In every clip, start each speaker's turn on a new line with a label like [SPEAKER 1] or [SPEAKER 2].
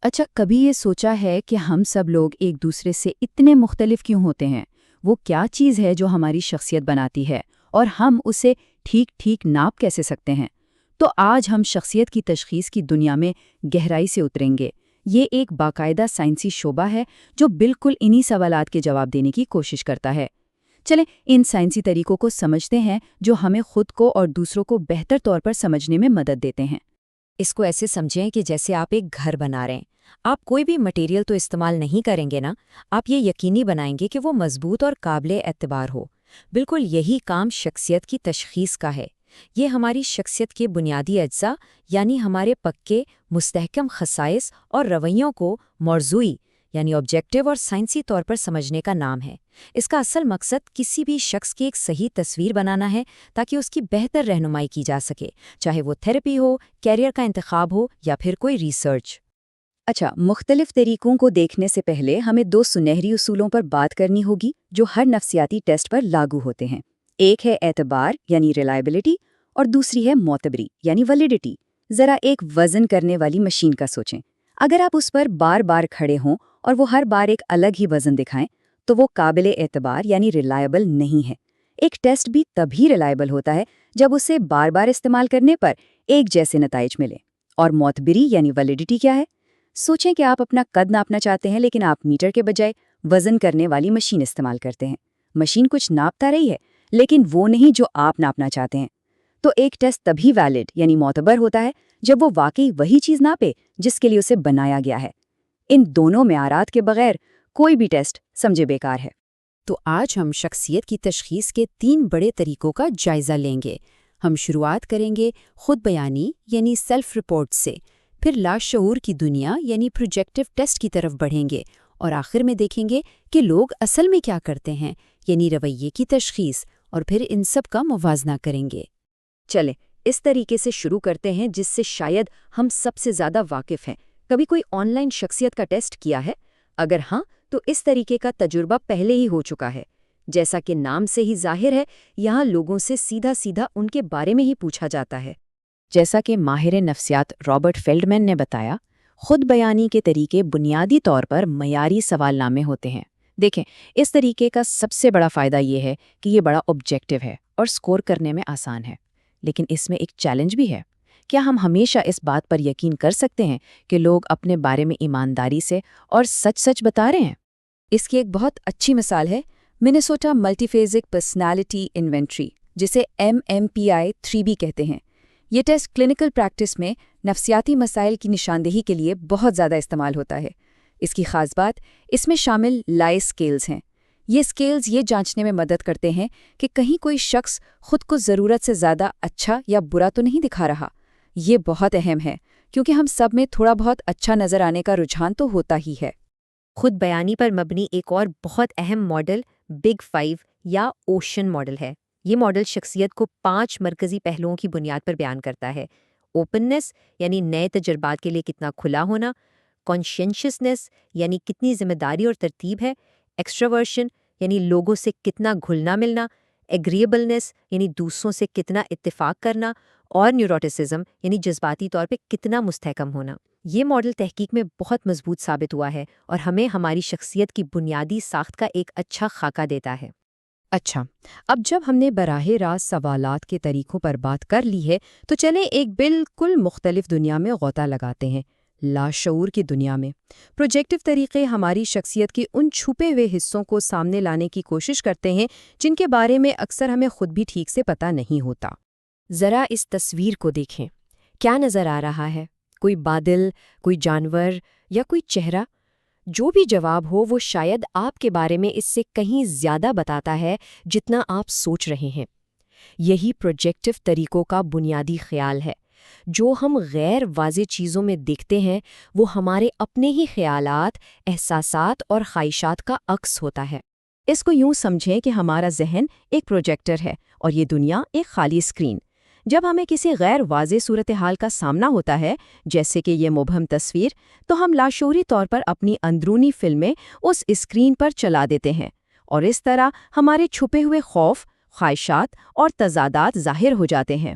[SPEAKER 1] اچھا، کبھی یہ سوچا ہے کہ ہم سب لوگ ایک دوسرے سے اتنے مختلف کیوں ہوتے ہیں؟ وہ کیا چیز ہے جو ہماری شخصیت بناتی ہے اور ہم اسے ٹھیک ٹھیک ناپ کیسے سکتے ہیں؟ تو آج ہم شخصیت کی تشخیص کی دنیا میں گہرائی سے اتریں گے۔ یہ ایک باقاعدہ سائنسی شعبہ ہے جو بالکل انہی سوالات کے جواب دینے کی کوشش کرتا ہے۔ چلیں ان سائنسی طریقوں کو سمجھتے ہیں جو ہمیں خود کو اور دوسروں کو بہتر طور پر سمجھنے میں مدد دیتے ہیں۔
[SPEAKER 2] اس کو ایسے سمجھیں کہ جیسے آپ ایک گھر بنا رہے ہیں۔ آپ کوئی بھی مٹیریل تو استعمال نہیں کریں گے نا، آپ یہ یقینی بنائیں گے کہ وہ مضبوط اور قابل اعتبار ہو۔ بالکل یہی کام شخصیت کی تشخیص کا ہے۔ یہ ہماری شخصیت کے بنیادی اجزاء یعنی ہمارے پکے مستحکم خصائص اور رویوں کو موضوعی یعنی آبجیکٹیو اور سائنسی طور پر سمجھنے کا نام ہے۔ اس کا اصل مقصد کسی بھی شخص کی ایک صحیح تصویر بنانا ہے تاکہ اس کی بہتر رہنمائی کی جا سکے، چاہے وہ تھراپی ہو، کیریئر کا انتخاب ہو یا پھر کوئی ریسرچ۔
[SPEAKER 1] اچھا، مختلف طریقوں کو دیکھنے سے پہلے ہمیں دو سنہری اصولوں پر بات کرنی ہوگی جو ہر نفسیاتی ٹیسٹ پر لاگو ہوتے ہیں۔ ایک ہے اعتبار یعنی ریلائبلٹی اور دوسری ہے معتبری یعنی ویلیڈیٹی۔ ذرا ایک وزن کرنے والی مشین کا سوچیں۔ اگر آپ اس پر بار بار کھڑے ہوں اور وہ ہر بار ایک الگ ہی وزن دکھائیں تو وہ قابل اعتبار یعنی ریلائبل نہیں ہے۔ ایک ٹیسٹ بھی تبھی ریلائبل ہوتا ہے جب اسے بار بار استعمال کرنے پر ایک جیسے نتائج ملیں۔ اور معتبری یعنی ویلیڈیٹی کیا ہے؟ سوچیں کہ آپ اپنا قد ناپنا چاہتے ہیں لیکن آپ میٹر کے بجائے وزن کرنے والی مشین استعمال کرتے ہیں۔ مشین کچھ ناپتا رہی ہے لیکن وہ نہیں جو آپ ناپنا چاہتے ہیں۔ تو ایک ٹیسٹ تبھی ویلڈ یعنی معتبر ہوتا ہے جب وہ واقعی وہی چیز ناپے جس کے لیے اسے بنایا گیا ہے۔ ان دونوں معیارات کے بغیر کوئی بھی ٹیسٹ سمجھے بیکار ہے۔
[SPEAKER 2] تو آج ہم شخصیت کی تشخیص کے 3 بڑے طریقوں کا جائزہ لیں گے۔ ہم شروعات کریں گے خود بیانی یعنی سیلف رپورٹ سے، پھر لاشعور کی دنیا یعنی پروجیکٹیو ٹیسٹ کی طرف بڑھیں گے اور آخر میں دیکھیں گے کہ لوگ اصل میں کیا کرتے ہیں یعنی رویے کی تشخیص، اور پھر ان سب کا موازنہ کریں گے۔
[SPEAKER 1] چلیں اس طریقے سے شروع کرتے ہیں جس سے شاید ہم سب سے زیادہ واقف ہیں۔ کبھی کوئی آن لائن شخصیت کا ٹیسٹ کیا ہے؟ اگر ہاں تو اس طریقے کا تجربہ پہلے ہی ہو چکا ہے۔ جیسا کہ نام سے ہی ظاہر ہے، یہاں لوگوں سے سیدھا سیدھا ان کے بارے میں ہی پوچھا جاتا ہے۔
[SPEAKER 2] جیسا کہ ماہر نفسیات رابرٹ فیلڈمین نے بتایا، خود بیانی کے طریقے بنیادی طور پر معیاری سوال نامے ہوتے ہیں۔ دیکھیں، اس طریقے کا سب سے بڑا فائدہ یہ ہے کہ یہ بڑا آبجیکٹیو ہے اور سکور کرنے میں آسان ہے، لیکن اس میں ایک چیلنج بھی ہے۔ کیا ہم ہمیشہ اس بات پر یقین کر سکتے ہیں کہ لوگ اپنے بارے میں ایمانداری سے اور سچ سچ بتا رہے ہیں؟
[SPEAKER 1] اس کی ایک بہت اچھی مثال ہے Minnesota multi phasic personality inventory, جسے MMPI 3B کہتے ہیں۔ یہ ٹیسٹ کلینکل پریکٹس میں نفسیاتی مسائل کی نشاندہی کے لیے بہت زیادہ استعمال ہوتا ہے۔ اس کی خاص بات اس میں شامل لائے سکیلز ہیں۔ یہ سکیلز یہ جانچنے میں مدد کرتے ہیں کہ کہیں کوئی شخص خود کو ضرورت سے زیادہ اچھا یا برا تو نہیں دکھا رہا۔ یہ بہت اہم ہے کیونکہ ہم سب میں تھوڑا بہت اچھا نظر آنے کا رجحان تو ہوتا ہی ہے۔
[SPEAKER 2] خود بیانی پر مبنی ایک اور بہت اہم ماڈل بگ 5 یا اوشن ماڈل ہے۔ یہ ماڈل شخصیت کو 5 مرکزی پہلوؤں کی بنیاد پر بیان کرتا ہے۔ اوپننس یعنی نئے تجربات کے لیے کتنا کھلا ہونا، کانشینشسنس یعنی کتنی ذمہ داری اور ترتیب ہے، ایکسٹراورشن یعنی لوگوں سے کتنا گھلنا ملنا، ایگریبلنس یعنی دوسروں سے کتنا اتفاق کرنا، اور نیوروٹیسزم یعنی جذباتی طور پہ کتنا مستحکم ہونا۔ یہ ماڈل تحقیق میں بہت مضبوط ثابت ہوا ہے اور ہمیں ہماری شخصیت کی بنیادی ساخت کا ایک اچھا خاکہ دیتا ہے۔
[SPEAKER 3] اچھا، اب جب ہم نے براہ راست سوالات کے طریقوں پر بات کر لی ہے تو چلیں ایک بالکل مختلف دنیا میں غوطہ لگاتے ہیں، لاشعور کی دنیا میں۔ پروجیکٹیو طریقے ہماری شخصیت کے ان چھپے ہوئے حصوں کو سامنے لانے کی کوشش کرتے ہیں جن کے بارے میں اکثر ہمیں خود بھی ٹھیک سے پتہ نہیں ہوتا۔
[SPEAKER 2] ذرا اس تصویر کو دیکھیں، کیا نظر آ رہا ہے؟ کوئی بادل، کوئی جانور یا کوئی چہرہ؟ جو بھی جواب ہو وہ شاید آپ کے بارے میں اس سے کہیں زیادہ بتاتا ہے جتنا آپ سوچ رہے ہیں۔ یہی پروجیکٹیو طریقوں کا بنیادی خیال ہے۔ جو ہم غیر واضح چیزوں میں دیکھتے ہیں وہ ہمارے اپنے ہی خیالات، احساسات اور خواہشات کا عکس ہوتا ہے۔
[SPEAKER 3] اس کو یوں سمجھیں کہ ہمارا ذہن ایک پروجیکٹر ہے اور یہ دنیا ایک خالی اسکرین۔ جب ہمیں کسی غیر واضح صورتحال کا سامنا ہوتا ہے، جیسے کہ یہ مبہم تصویر، تو ہم لاشعوری طور پر اپنی اندرونی فلمیں اس اسکرین پر چلا دیتے ہیں، اور اس طرح ہمارے چھپے ہوئے خوف، خواہشات اور تضادات ظاہر ہو جاتے ہیں۔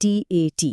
[SPEAKER 3] TAT।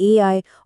[SPEAKER 3] AI